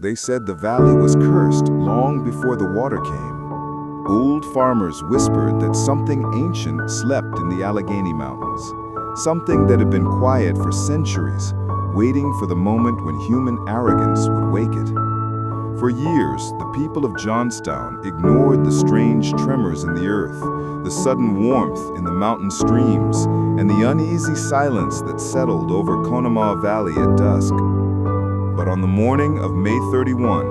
They said the valley was cursed long before the water came. Old farmers whispered that something ancient slept in the Allegheny Mountains, something that had been quiet for centuries, waiting for the moment when human arrogance would wake it. For years, the people of Johnstown ignored the strange tremors in the earth, the sudden warmth in the mountain streams, and the uneasy silence that settled over Conemaugh Valley at dusk. But on the morning of May 31,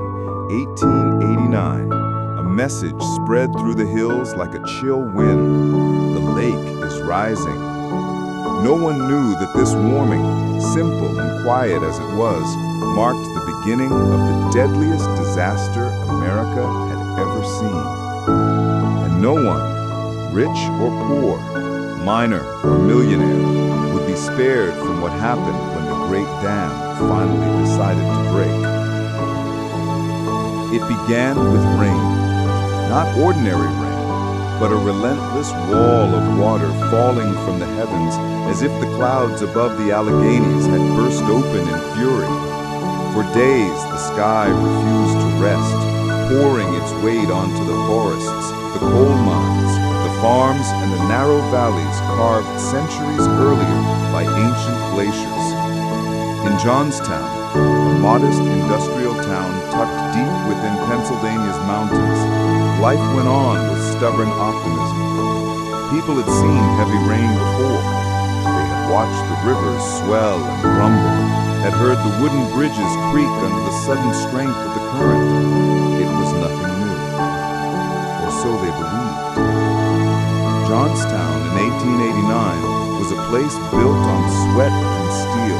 1889, a message spread through the hills like a chill wind. The lake is rising. No one knew that this warming, simple and quiet as it was, marked the beginning of the deadliest disaster America had ever seen. And no one, rich or poor, miner or millionaire, would be spared from what happened when the Great Dam finally decided to break. It began with rain, not ordinary rain, but a relentless wall of water falling from the heavens as if the clouds above the Alleghenies had burst open in fury. For days, the sky refused to rest, pouring its weight onto the forests, the coal mines, the farms, and the narrow valleys carved centuries earlier by ancient glaciers. In Johnstown, a modest industrial town tucked deep within Pennsylvania's mountains, life went on with stubborn optimism. People had seen heavy rain before. They had watched the rivers swell and rumble, had heard the wooden bridges creak under the sudden strength of the current. It was nothing new, or so they believed. Johnstown in 1889 was a place built on sweat and steel.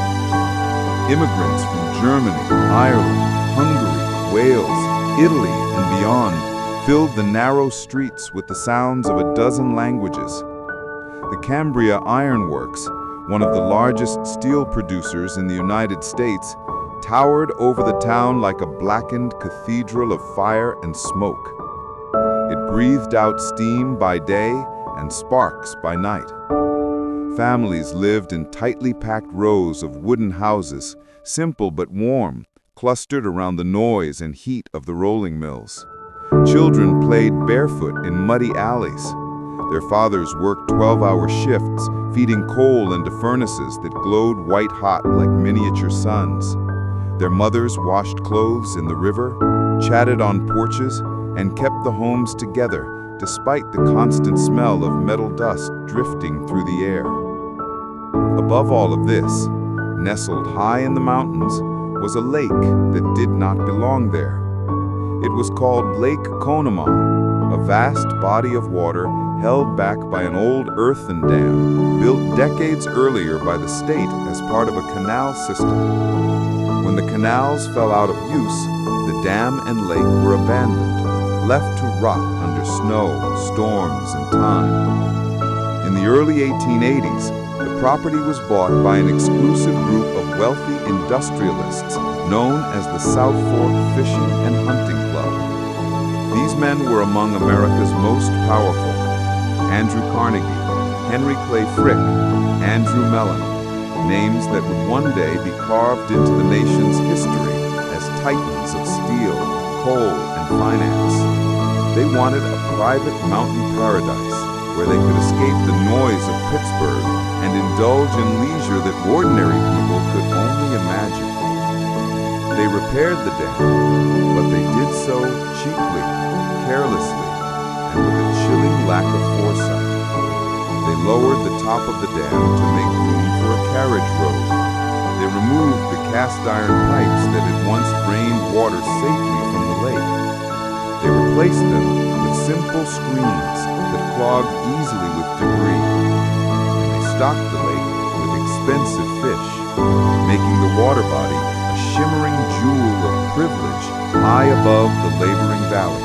Immigrants from Germany, Ireland, Hungary, Wales, Italy, and beyond filled the narrow streets with the sounds of a dozen languages. The Cambria Iron Works, one of the largest steel producers in the United States, towered over the town like a blackened cathedral of fire and smoke. It breathed out steam by day and sparks by night. Families lived in tightly packed rows of wooden houses, simple but warm, clustered around the noise and heat of the rolling mills. Children played barefoot in muddy alleys. Their fathers worked 12-hour shifts, feeding coal into furnaces that glowed white-hot like miniature suns. Their mothers washed clothes in the river, chatted on porches, and kept the homes together despite the constant smell of metal dust drifting through the air. Above all of this, nestled high in the mountains, was a lake that did not belong there. It was called Lake Conemaugh, a vast body of water held back by an old earthen dam built decades earlier by the state as part of a canal system. When the canals fell out of use, the dam and lake were abandoned, left to rot under snow, storms, and time. In the early 1880s, the property was bought by an exclusive group of wealthy industrialists known as the South Fork Fishing and Hunting Club. These men were among America's most powerful: Andrew Carnegie, Henry Clay Frick, Andrew Mellon, names that would one day be carved into the nation's history as titans of steel, coal, and finance. They wanted a private mountain paradise where they could escape the noise of Pittsburgh and indulge in leisure that ordinary people could only imagine. They repaired the dam, but they did so cheaply, carelessly, and with a chilling lack of foresight. They lowered the top of the dam to make room for a carriage road. They removed the cast iron pipes that had once drained water safely from the lake. They replaced them with simple screens that clogged easily with debris. And they stocked the lake with expensive fish, making the water body a shimmering jewel of privilege high above the laboring valley.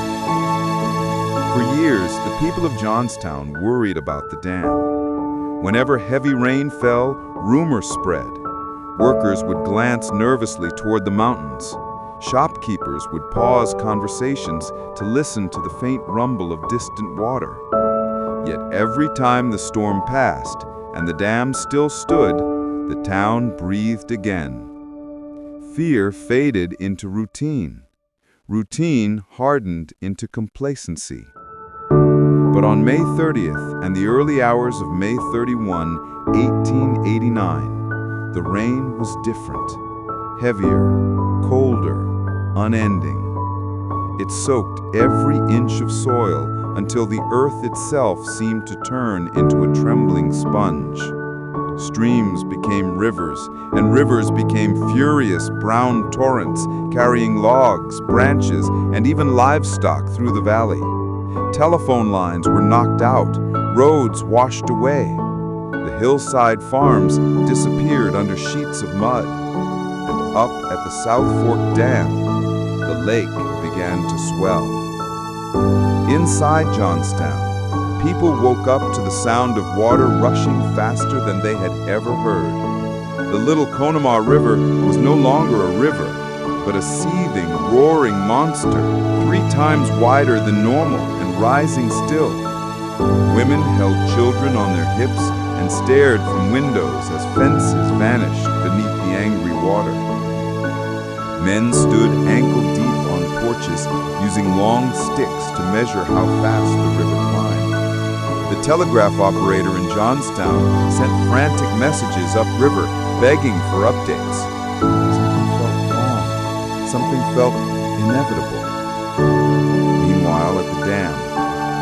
For years, the people of Johnstown worried about the dam. Whenever heavy rain fell, rumors spread. Workers would glance nervously toward the mountains. Shopkeepers would pause conversations to listen to the faint rumble of distant water. Yet every time the storm passed and the dam still stood, the town breathed again. Fear faded into routine. Routine hardened into complacency. But on May 30th and the early hours of May 31, 1889, the rain was different. Heavier, colder, unending. It soaked every inch of soil until the earth itself seemed to turn into a trembling sponge. Streams became rivers, and rivers became furious brown torrents carrying logs, branches, and even livestock through the valley. Telephone lines were knocked out, roads washed away. The hillside farms disappeared under sheets of mud. And up at the South Fork Dam, the lake began to swell. Inside Johnstown, people woke up to the sound of water rushing faster than they had ever heard. The Little Conemaugh River was no longer a river, but a seething, roaring monster, 3 times wider than normal and rising still. Women held children on their hips and stared from windows as fences vanished beneath the angry water. Men stood ankle-deep on porches using long sticks to measure how fast the river climbed. The telegraph operator in Johnstown sent frantic messages upriver, begging for updates. Something felt wrong. Something felt inevitable. Meanwhile, at the dam,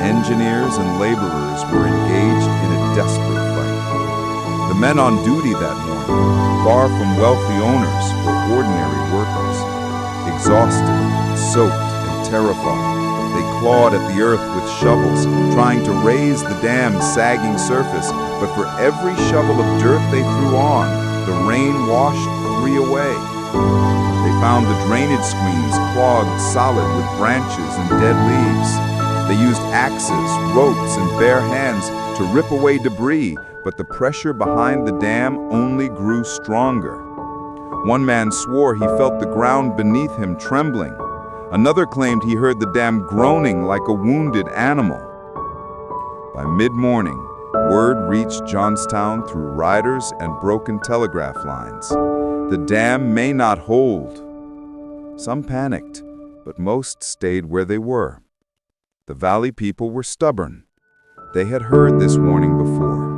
engineers and laborers were engaged in a desperate fight. The men on duty that morning, far from wealthy owners, were ordinary workers. Exhausted, soaked, and terrified, they clawed at the earth with shovels, trying to raise the dam's sagging surface, but for every shovel of dirt they threw on, the rain washed 3 away. They found the drainage screens clogged solid with branches and dead leaves. They used axes, ropes, and bare hands to rip away debris, but the pressure behind the dam only grew stronger. One man swore he felt the ground beneath him trembling. Another claimed he heard the dam groaning like a wounded animal. By mid-morning, word reached Johnstown through riders and broken telegraph lines. The dam may not hold. Some panicked, but most stayed where they were. The valley people were stubborn. They had heard this warning before,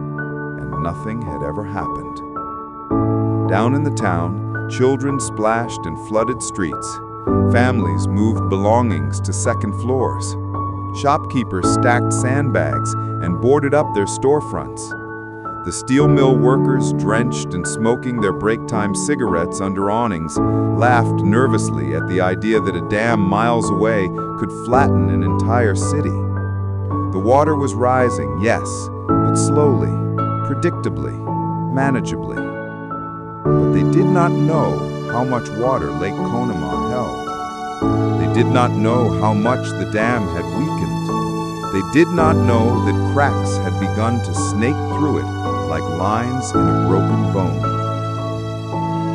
and nothing had ever happened. Down in the town, children splashed in flooded streets. Families moved belongings to second floors. Shopkeepers stacked sandbags and boarded up their storefronts. The steel mill workers, drenched and smoking their break-time cigarettes under awnings, laughed nervously at the idea that a dam miles away could flatten an entire city. The water was rising, yes, but slowly, predictably, manageably. But they did not know how much water Lake Conemaugh held. They did not know how much the dam had weakened. They did not know that cracks had begun to snake through it like lines in a broken bone.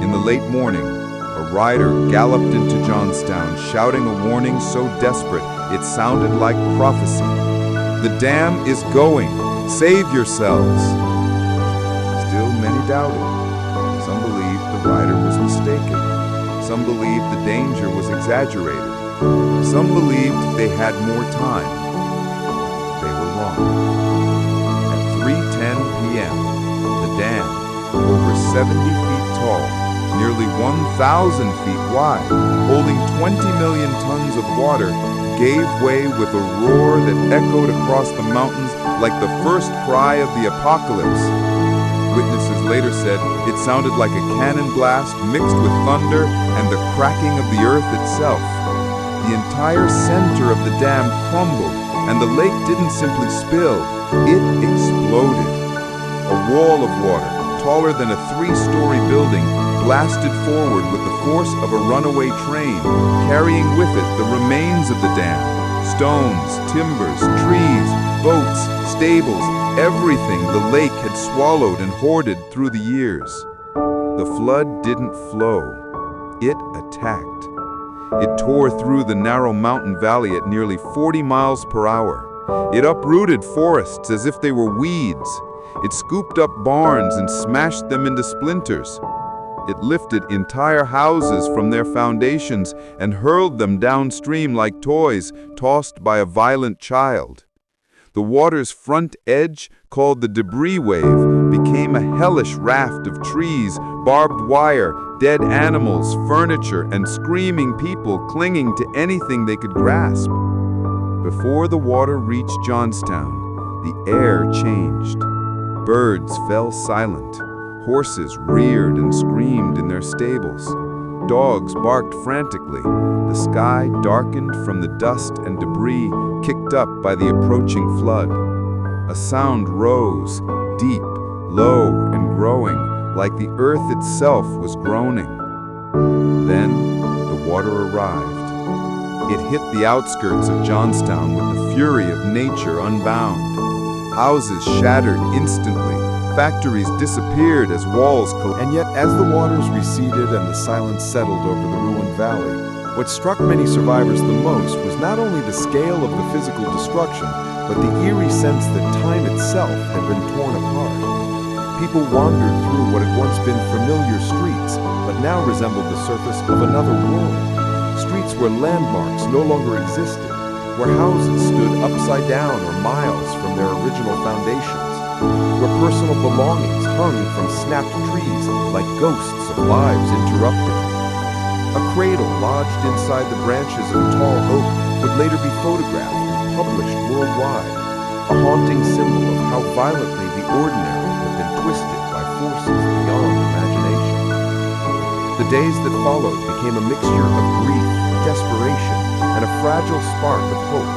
In the late morning, a rider galloped into Johnstown, shouting a warning so desperate it sounded like prophecy. "The dam is going! Save yourselves!" Still many doubted. Some believed the rider was mistaken. Some believed the danger was exaggerated. Some believed they had more time. They were wrong. At 3:10 p.m., the dam, over 70 feet tall, nearly 1,000 feet wide, holding 20 million tons of water, gave way with a roar that echoed across the mountains like the first cry of the apocalypse. Witnesses later said it sounded like a cannon blast mixed with thunder and the cracking of the earth itself. The entire center of the dam crumbled, and the lake didn't simply spill, it exploded. A wall of water, taller than a 3-story building, blasted forward with the force of a runaway train, carrying with it the remains of the dam. Stones, timbers, trees, boats, stables, everything the lake had swallowed and hoarded through the years. The flood didn't flow. It attacked. It tore through the narrow mountain valley at nearly 40 miles per hour. It uprooted forests as if they were weeds. It scooped up barns and smashed them into splinters. It lifted entire houses from their foundations and hurled them downstream like toys tossed by a violent child. The water's front edge, called the debris wave, became a hellish raft of trees, barbed wire, dead animals, furniture, and screaming people clinging to anything they could grasp. Before the water reached Johnstown, the air changed. Birds fell silent. Horses reared and screamed in their stables. Dogs barked frantically. The sky darkened from the dust and debris kicked up by the approaching flood. A sound rose, deep, low, and growing, like the earth itself was groaning. Then the water arrived. It hit the outskirts of Johnstown with the fury of nature unbound. Houses shattered instantly. Factories disappeared as walls collapsed. And yet, as the waters receded and the silence settled over the ruined valley, what struck many survivors the most was not only the scale of the physical destruction, but the eerie sense that time itself had been torn apart. People wandered through what had once been familiar streets, but now resembled the surface of another world. Streets where landmarks no longer existed, where houses stood upside down or miles from their original foundations, where personal belongings hung from snapped trees like ghosts of lives interrupted. A cradle lodged inside the branches of a tall oak would later be photographed and published worldwide, a haunting symbol of how violently the ordinary had been twisted by forces beyond imagination. The days that followed became a mixture of grief, desperation, and a fragile spark of hope.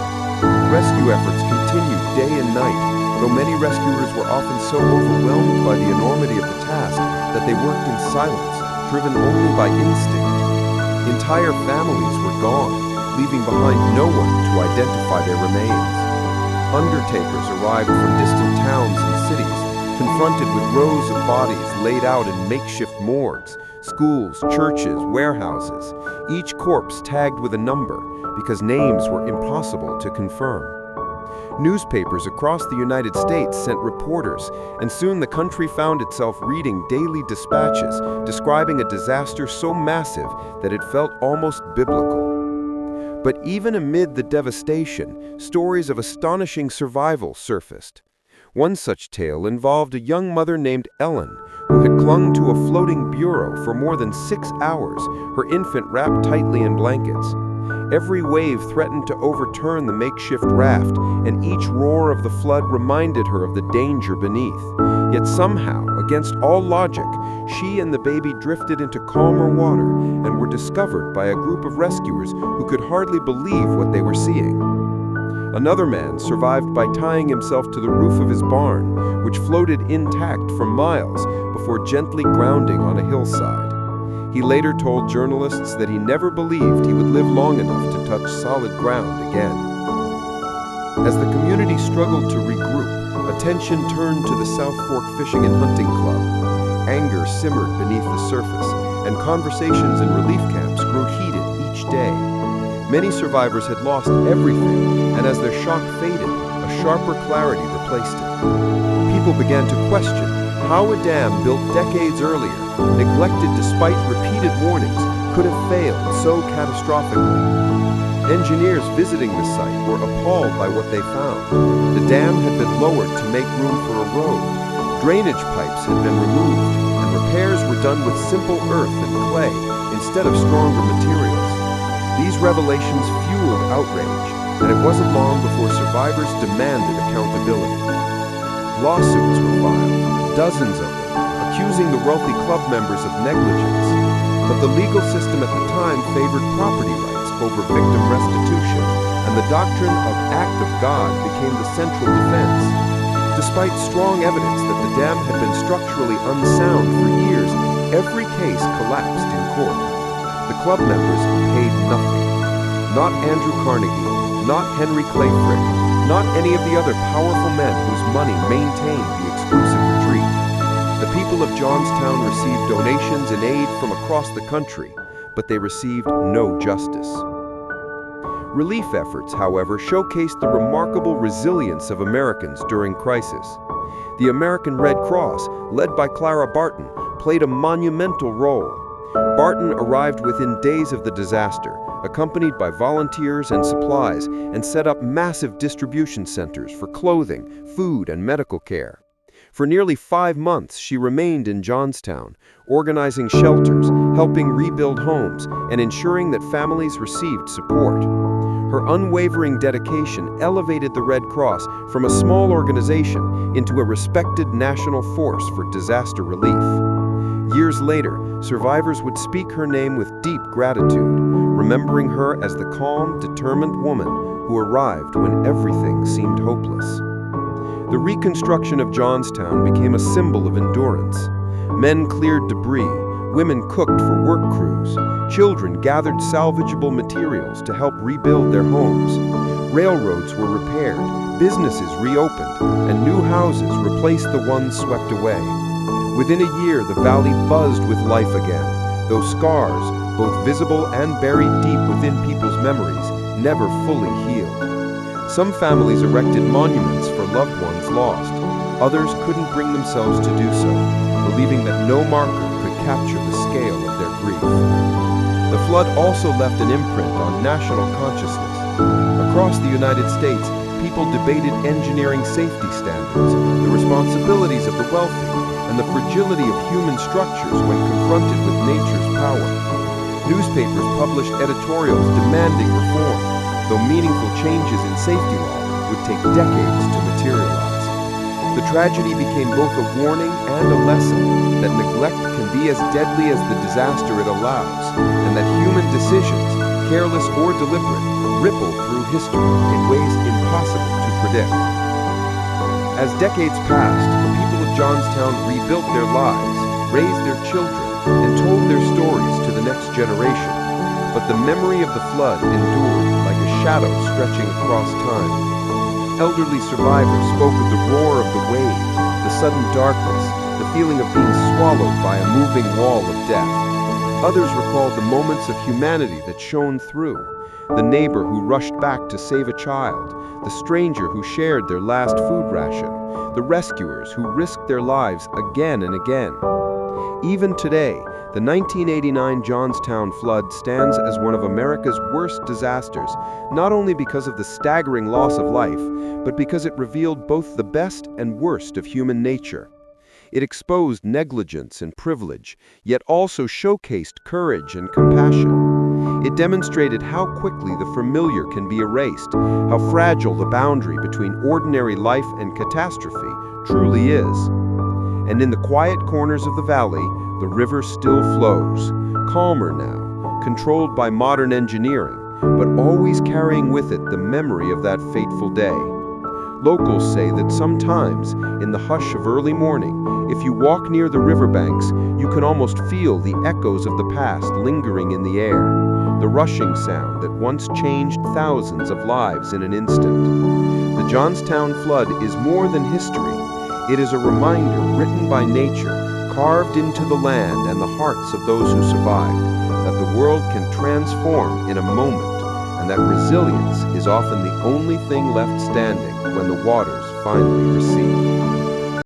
Rescue efforts continued day and night, though many rescuers were often so overwhelmed by the enormity of the task that they worked in silence, driven only by instinct. Entire families were gone, leaving behind no one to identify their remains. Undertakers arrived from distant towns and cities, confronted with rows of bodies laid out in makeshift morgues, schools, churches, warehouses, each corpse tagged with a number because names were impossible to confirm. Newspapers across the United States sent reporters, and soon the country found itself reading daily dispatches describing a disaster so massive that it felt almost biblical. But even amid the devastation, stories of astonishing survival surfaced. One such tale involved a young mother named Ellen, who had clung to a floating bureau for more than 6 hours, her infant wrapped tightly in blankets. Every wave threatened to overturn the makeshift raft, and each roar of the flood reminded her of the danger beneath. Yet somehow, against all logic, she and the baby drifted into calmer water and were discovered by a group of rescuers who could hardly believe what they were seeing. Another man survived by tying himself to the roof of his barn, which floated intact for miles before gently grounding on a hillside. He later told journalists that he never believed he would live long enough to touch solid ground again. As the community struggled to regroup, attention turned to the South Fork Fishing and Hunting Club. Anger simmered beneath the surface, and conversations in relief camps grew heated each day. Many survivors had lost everything, and as their shock faded, a sharper clarity replaced it. People began to question how a dam built decades earlier, neglected despite repeated warnings, could have failed so catastrophically. Engineers visiting the site were appalled by what they found. The dam had been lowered to make room for a road. Drainage pipes had been removed, and repairs were done with simple earth and clay instead of stronger materials. These revelations fueled outrage, and it wasn't long before survivors demanded accountability. Lawsuits were filed, dozens of them, accusing the wealthy club members of negligence. But the legal system at the time favored property rights over victim restitution, and the doctrine of act of God became the central defense. Despite strong evidence that the dam had been structurally unsound for years, every case collapsed in court. The club members paid nothing. Not Andrew Carnegie, not Henry Clay Frick, not any of the other powerful men whose money maintained the exclusive retreat. The people of Johnstown received donations and aid from across the country, but they received no justice. Relief efforts, however, showcased the remarkable resilience of Americans during crisis. The American Red Cross, led by Clara Barton, played a monumental role. Barton arrived within days of the disaster, accompanied by volunteers and supplies, and set up massive distribution centers for clothing, food, and medical care. For nearly 5 months, she remained in Johnstown, organizing shelters, helping rebuild homes, and ensuring that families received support. Her unwavering dedication elevated the Red Cross from a small organization into a respected national force for disaster relief. Years later, survivors would speak her name with deep gratitude, remembering her as the calm, determined woman who arrived when everything seemed hopeless. The reconstruction of Johnstown became a symbol of endurance. Men cleared debris, women cooked for work crews, children gathered salvageable materials to help rebuild their homes. Railroads were repaired, businesses reopened, and new houses replaced the ones swept away. Within a year, the valley buzzed with life again, though scars, both visible and buried deep within people's memories, never fully healed. Some families erected monuments for loved ones lost. Others couldn't bring themselves to do so, believing that no marker could capture the scale of their grief. The flood also left an imprint on national consciousness. Across the United States, people debated engineering safety standards, the responsibilities of the wealthy, and the fragility of human structures when confronted with nature's power. Newspapers published editorials demanding reform, though meaningful changes in safety law would take decades to materialize. The tragedy became both a warning and a lesson that neglect can be as deadly as the disaster it allows, and that human decisions, careless or deliberate, ripple through history in ways impossible to predict. As decades passed, the people of Johnstown rebuilt their lives, raised their children, and told their stories to the next generation. But the memory of the flood endured like a shadow stretching across time. Elderly survivors spoke of the roar of the wave, the sudden darkness, the feeling of being swallowed by a moving wall of death. Others recalled the moments of humanity that shone through, the neighbor who rushed back to save a child, the stranger who shared their last food ration, the rescuers who risked their lives again and again. Even today, the 1989 Johnstown flood stands as one of America's worst disasters, not only because of the staggering loss of life, but because it revealed both the best and worst of human nature. It exposed negligence and privilege, yet also showcased courage and compassion. It demonstrated how quickly the familiar can be erased, how fragile the boundary between ordinary life and catastrophe truly is. And in the quiet corners of the valley, the river still flows, calmer now, controlled by modern engineering, but always carrying with it the memory of that fateful day. Locals say that sometimes, in the hush of early morning, if you walk near the riverbanks, you can almost feel the echoes of the past lingering in the air, the rushing sound that once changed thousands of lives in an instant. The Johnstown flood is more than history. It is a reminder written by nature, carved into the land and the hearts of those who survived, that the world can transform in a moment, and that resilience is often the only thing left standing when the waters finally recede.